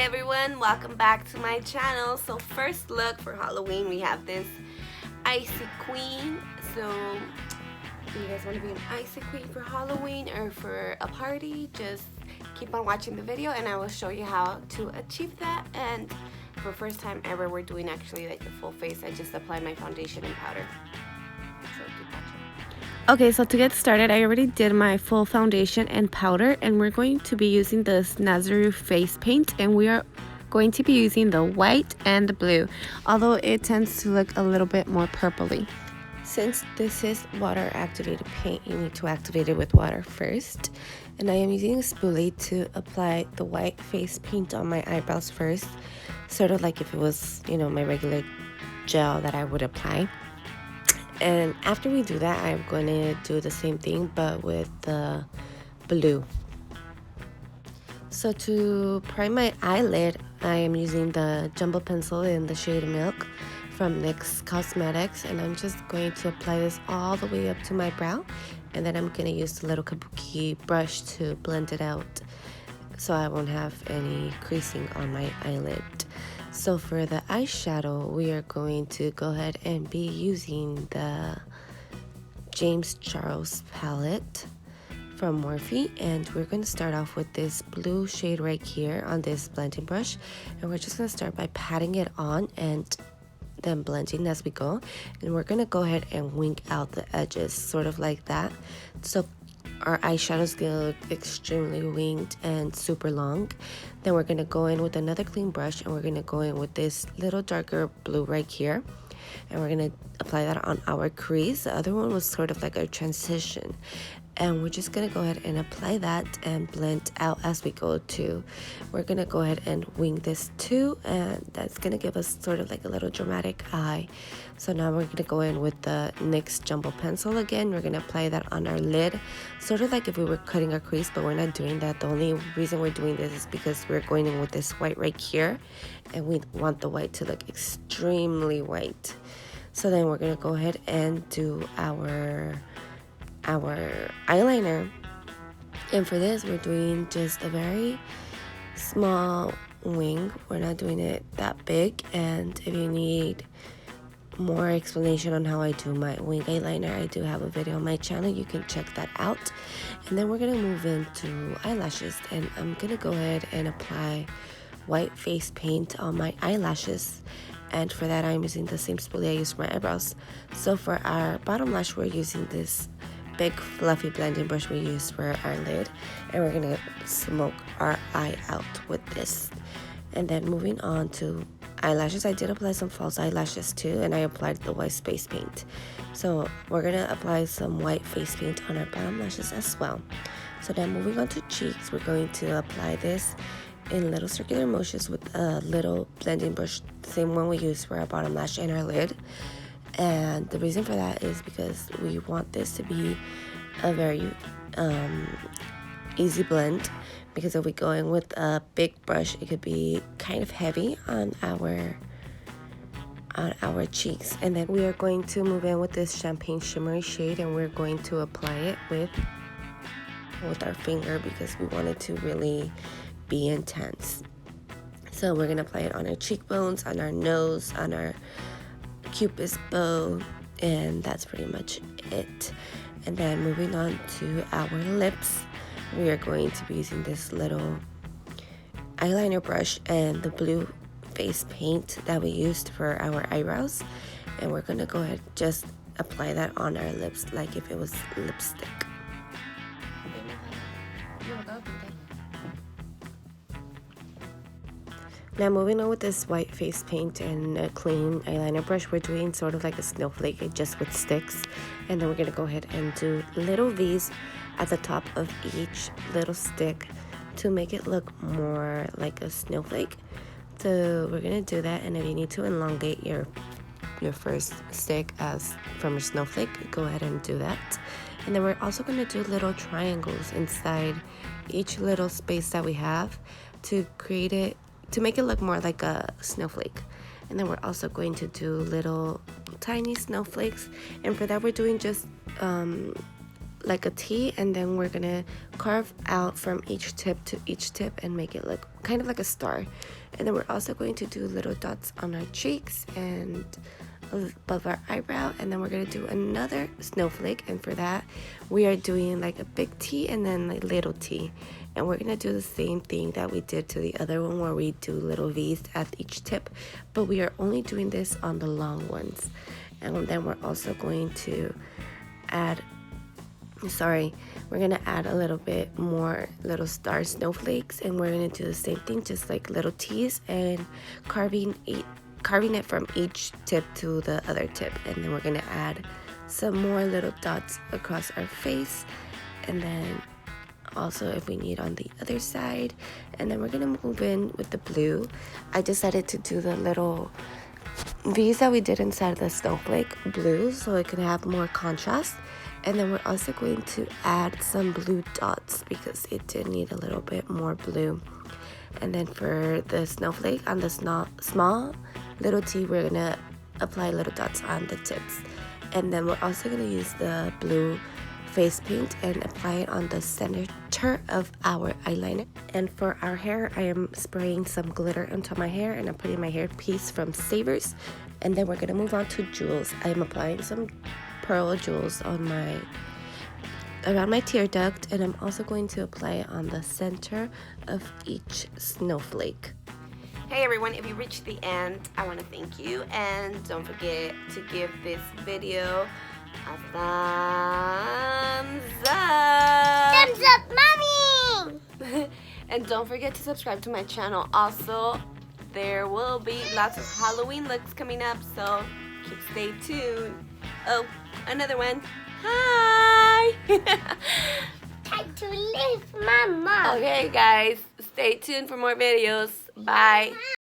everyone, welcome back to my channel. So first look for Halloween, we have this icy queen. So do you guys want to be an icy queen for Halloween or for a party? Just keep on watching the video and I will show you how to achieve that. And for first time ever, we're doing actually like the full face. I just applied my foundation and powder. So keep watching. Okay, so to get started, I already did my full foundation and powder, and we're going to be using this Nazareth face paint, and we are going to be using the white and the blue, although it tends to look a little bit more purpley. Since this is water activated paint, you need to activate it with water first, and I am using a spoolie to apply the white face paint on my eyebrows first, sort of like if it was, you know, my regular gel that I would apply. And after we do that, I'm going to do the same thing but with the blue. So to prime my eyelid, I am using the jumbo pencil in the shade Milk from NYX Cosmetics, and I'm just going to apply this all the way up to my brow, and then I'm going to use the little kabuki brush to blend it out so I won't have any creasing on my eyelid. So for the eyeshadow, we are going to go ahead and be using the James Charles palette from Morphe, and we're going to start off with this blue shade right here on this blending brush, and we're just going to start by patting it on and then blending as we go, and we're going to go ahead and wink out the edges sort of like that, so our eyeshadow is going to look extremely winged and super long. Then we're going to go in with another clean brush, and we're going to go in with this little darker blue right here, and we're going to apply that on our crease. The other one was sort of like a transition, and we're just going to go ahead and apply that and blend out as we go too. We're going to go ahead and wing this too, and that's going to give us sort of like a little dramatic eye. So now we're going to go in with the NYX jumbo pencil again. We're going to apply that on our lid, sort of like if we were cutting our crease, but we're not doing that. The only reason we're doing this is because we're going in with this white right here, and we want the white to look extremely white. So then we're going to go ahead and do our eyeliner, and for this we're doing just a very small wing. We're not doing it that big, and if you need more explanation on how I do my wing eyeliner, I do have a video on my channel, you can check that out. And then we're gonna move into eyelashes, and I'm gonna go ahead and apply white face paint on my eyelashes, and for that I'm using the same spoolie I use for my eyebrows. So for our bottom lash, we're using this big fluffy blending brush we use for our lid, and we're gonna smoke our eye out with this. And then moving on to eyelashes, I did apply some false eyelashes too, and I applied the white face paint. So we're gonna apply some white face paint on our bottom lashes as well. So then moving on to cheeks, we're going to apply this in little circular motions with a little blending brush, the same one we use for our bottom lash and our lid. And the reason for that is because we want this to be a very easy blend, because if we go in with a big brush, it could be kind of heavy on our cheeks. And then we are going to move in with this champagne shimmery shade, and we're going to apply it with our finger because we want it to really be intense. So we're gonna apply it on our cheekbones, on our nose, on our Cupid's bow, and that's pretty much it. And then moving on to our lips, we are going to be using this little eyeliner brush and the blue face paint that we used for our eyebrows, and we're gonna go ahead and just apply that on our lips like if it was lipstick. Now moving on with this white face paint and a clean eyeliner brush, we're doing sort of like a snowflake just with sticks, and then we're going to go ahead and do little V's at the top of each little stick to make it look more like a snowflake. So we're going to do that, and if you need to elongate your first stick as from your snowflake, go ahead and do that. And then we're also going to do little triangles inside each little space that we have to make it look more like a snowflake. And then we're also going to do little tiny snowflakes, and for that we're doing just like a T, and then we're gonna carve out from each tip to each tip and make it look kind of like a star. And then we're also going to do little dots on our cheeks and above our eyebrow, and then we're gonna do another snowflake, and for that we are doing like a big T and then like little T, and we're gonna do the same thing that we did to the other one where we do little V's at each tip, but we are only doing this on the long ones. And then we're also going to add we're gonna add a little bit more little star snowflakes, and we're gonna do the same thing, just like little T's, and carving it from each tip to the other tip. And then we're gonna add some more little dots across our face, and then also if we need on the other side. And then we're gonna move in with the blue. I decided to do the little V's that we did inside the snowflake blue so it could have more contrast. And then we're also going to add some blue dots because it did need a little bit more blue. And then for the snowflake on the small little T, we're gonna apply little dots on the tips. And then we're also gonna use the blue face paint and apply it on the center of our eyeliner. And for our hair, I am spraying some glitter onto my hair, and I'm putting my hair piece from Savers. And then we're gonna move on to jewels. I am applying some pearl jewels on around my tear duct, and I'm also going to apply it on the center of each snowflake. Hey everyone, if you reached the end, I want to thank you, and don't forget to give this video a thumbs up. Thumbs up, mommy! And don't forget to subscribe to my channel. Also, there will be lots of Halloween looks coming up, so stay tuned. Oh, another one. Hi! Time to leave, mama. Okay, guys, stay tuned for more videos. Bye.